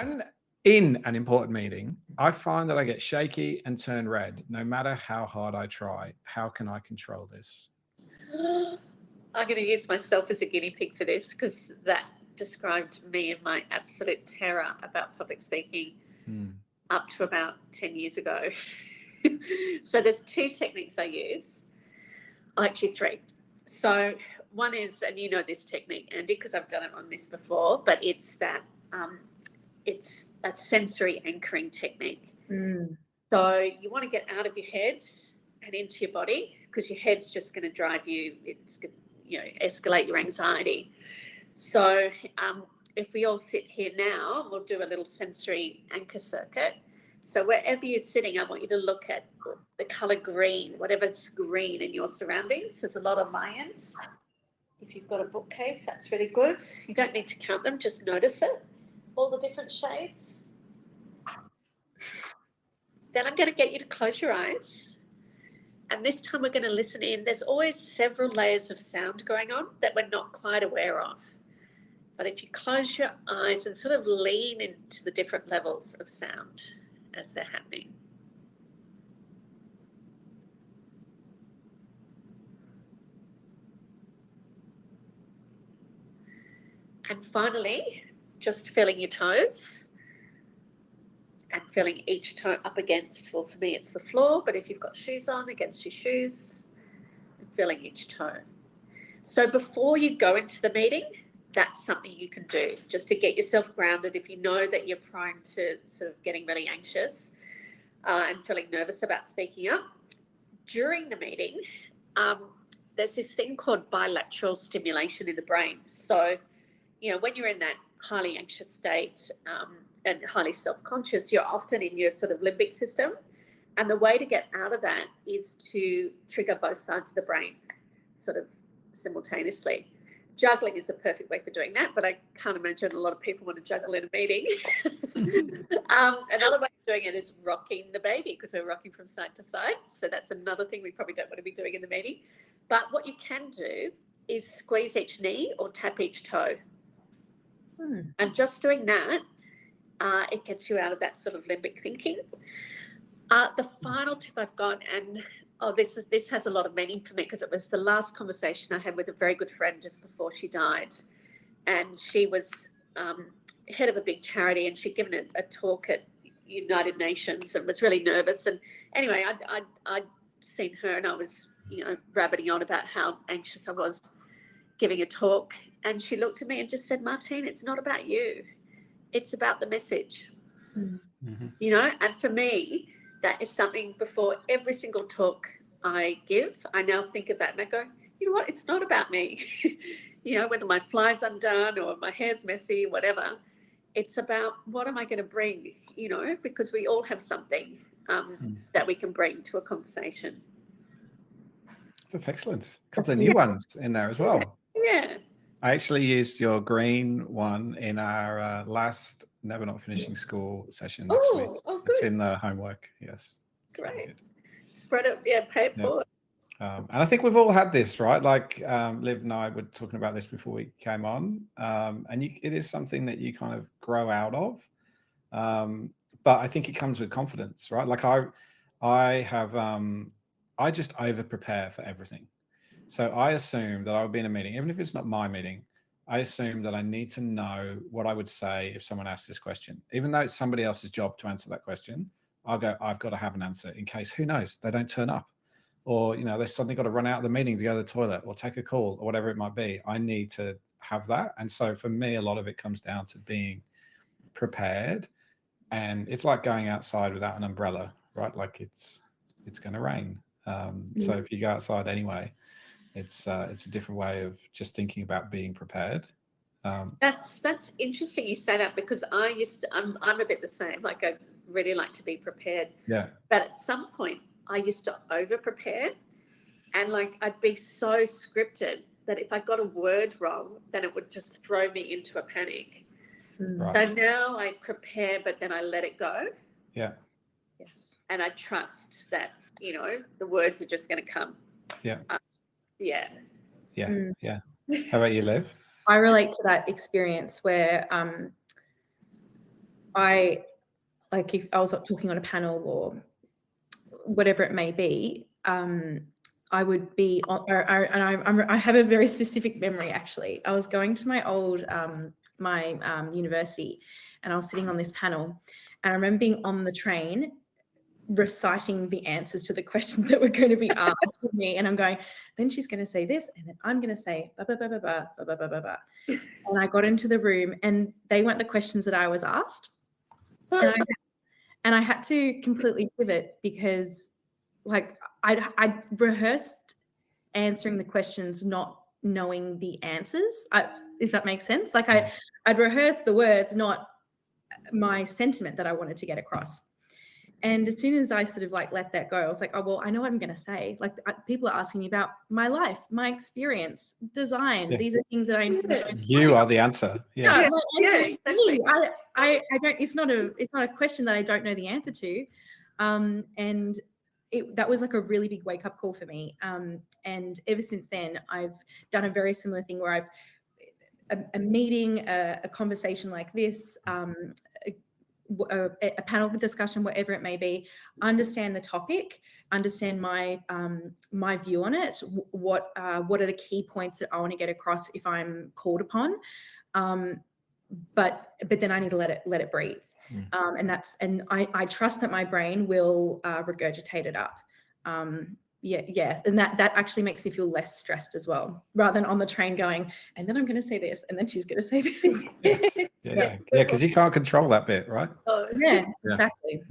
when in an important meeting, I find that I get shaky and turn red, no matter how hard I try. How can I control this? I'm going to use myself as a guinea pig for this, because that described me and my absolute terror about public speaking up to about 10 years ago. So there's 2 techniques I use, actually 3. So one is, and you know this technique, Andy, because I've done it on this before, but it's that it's a sensory anchoring technique. So you want to get out of your head and into your body, because your head's just going to drive you, it's going to, escalate your anxiety. So if we all sit here now, we'll do a little sensory anchor circuit. So wherever you're sitting, I want you to look at the colour green, whatever's green in your surroundings. There's a lot on my end. If you've got a bookcase, that's really good. You don't need to count them, just notice it. All the different shades. Then I'm going to get you to close your eyes. And this time we're going to listen in. There's always several layers of sound going on that we're not quite aware of. But if you close your eyes and sort of lean into the different levels of sound as they're happening. And finally, just feeling your toes and feeling each toe up against, well, for me, it's the floor, but if you've got shoes on, against your shoes, and feeling each toe. So before you go into the meeting, that's something you can do just to get yourself grounded. If you know that you're prone to sort of getting really anxious and feeling nervous about speaking up, during the meeting, there's this thing called bilateral stimulation in the brain. So, when you're in that highly anxious state and highly self-conscious, you're often in your sort of limbic system. And the way to get out of that is to trigger both sides of the brain sort of simultaneously. Juggling is the perfect way for doing that, but I can't imagine a lot of people want to juggle in a meeting. Another way of doing it is rocking the baby, because we're rocking from side to side. So that's another thing we probably don't want to be doing in the meeting. But what you can do is squeeze each knee or tap each toe. And just doing that, it gets you out of that sort of limbic thinking. The final tip I've got, and this has a lot of meaning for me, because it was the last conversation I had with a very good friend just before she died. And she was head of a big charity, and she'd given a talk at United Nations and was really nervous. And anyway, I'd seen her, and I was, rabbiting on about how anxious I was giving a talk. And she looked at me and just said, Martine, it's not about you. It's about the message. And for me, that is something before every single talk I give, I now think of that and I go, you know what, it's not about me. Whether my fly's undone or my hair's messy, whatever, it's about what am I going to bring, because we all have something that we can bring to a conversation. That's excellent. A couple of new ones in there as well. Yeah. I actually used your green one in our last Never Not Finishing School session next week. Oh, good. It's in the homework, yes. Great. Spread it, pay it forward. And I think we've all had this, right? Like Liv and I were talking about this before we came on. And it is something that you kind of grow out of. But I think it comes with confidence, right? Like I just over prepare for everything. So I assume that I would be in a meeting, even if it's not my meeting, I assume that I need to know what I would say if someone asked this question. Even though it's somebody else's job to answer that question, I've got to have an answer in case, who knows, they don't turn up. Or, they've suddenly got to run out of the meeting to go to the toilet or take a call or whatever it might be. I need to have that. And so for me, a lot of it comes down to being prepared. And it's like going outside without an umbrella, right? Like it's going to rain. So if you go outside anyway, it's a different way of just thinking about being prepared. That's interesting you say that, because I'm a bit the same. Like I really like to be prepared. Yeah. But at some point I used to over prepare, and like I'd be so scripted that if I got a word wrong, then it would just throw me into a panic. Right. So now I prepare, but then I let it go. Yeah. Yes. And I trust that, the words are just going to come. Yeah. Yeah. How about you, Liv? I relate to that experience where if I was talking on a panel or whatever it may be, I would be on, I have a very specific memory, actually. I was going to my old, university, and I was sitting on this panel, and I remember being on the train reciting the answers to the questions that were going to be asked of me, and I'm going, then she's going to say this, and then I'm going to say ba ba ba ba ba ba ba ba ba ba. And I got into the room, and they weren't the questions that I was asked, and I had to completely pivot, because like I'd rehearsed answering the questions, not knowing the answers. If that makes sense. Like I'd rehearsed the words, not my sentiment that I wanted to get across. And as soon as I sort of like let that go, I was like, oh, well, I know what I'm going to say. Like people are asking me about my life, my experience, design. Yeah. These are things that I know. You are the answer. Yeah. Exactly. I don't. It's not a question that I don't know the answer to, and that was like a really big wake up call for me. And ever since then, I've done a very similar thing where I've a meeting, a conversation like this. A panel discussion, whatever it may be, understand the topic, understand my my view on it, what are the key points that I want to get across if I'm called upon, but then I need to let it breathe. And I trust that my brain will regurgitate it up. Yeah, and that actually makes me feel less stressed as well, rather than on the train going, and then I'm going to say this, and then she's going to say this. Yes. Yeah, because you can't control that bit, right? Yeah, exactly.